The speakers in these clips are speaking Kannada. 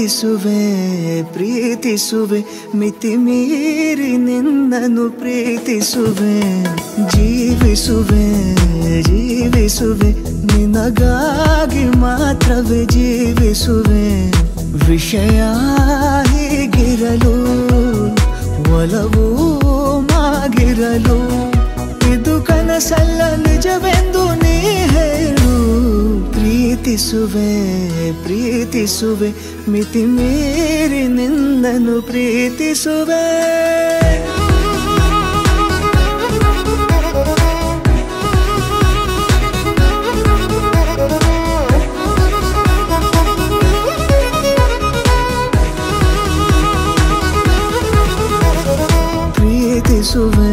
ಪ್ರೀತಿಸುವೆ ಪ್ರೀತಿಸುವೆ ಮಿತಿ ಮೀರಿ ನಿನ್ನನ್ನು ಪ್ರೀತಿಸುವೆ ಜೀವಿಸುವೆ ಜೀವಿಸುವೆ ನಿನಗಾಗಿ ಮಾತ್ರವೇ ಜೀವಿಸುವೆ ವಿಷಯ ಹೀಗಿರಲು ಒಲವು ಮಾಗಿರಲು ಇದು ಕನಸಲ್ಲ ನಿಜವೆಂದು ನೀ ಹೇಳು ಪ್ರೀತಿಸುವೆ ಪ್ರೀತಿಸುವೆ ಮಿತಿ ಮೀರಿ ನಿನ್ನನ್ನು ಪ್ರೀತಿಸುವೆ ಪ್ರೀತಿಸುವೆ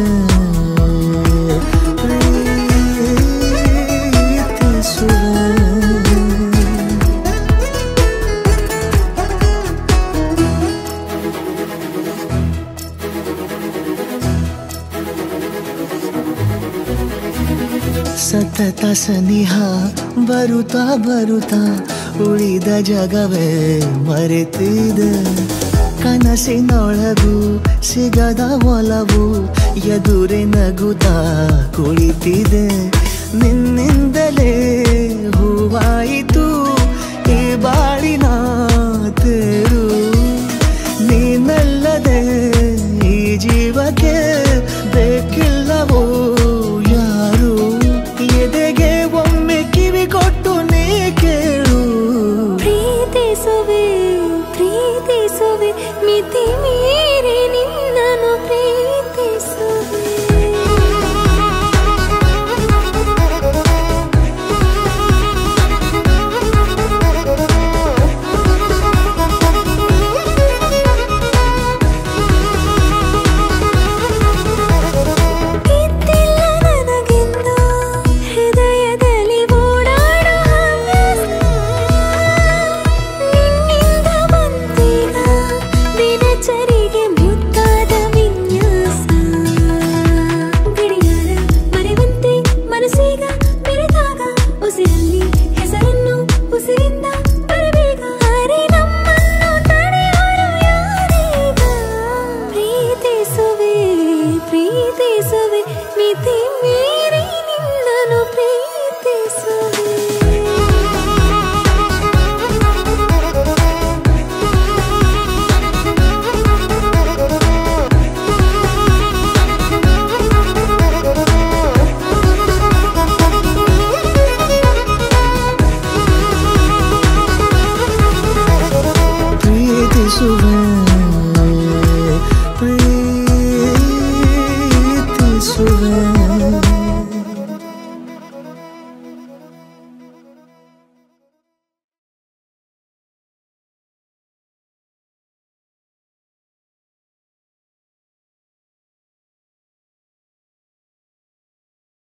ಸತತ ಸನಿಹ ಬರುತ್ತಾ ಬರುತ್ತಾ ಉಳಿದ ಜಗವೇ ಮರೆತಿದೆ ಕನಸಿನೊಳಗೂ ಸಿಗದ ಒಲವು ಎದುರೇ ನಗುತ್ತಾ ಕುಳಿತಿದೆ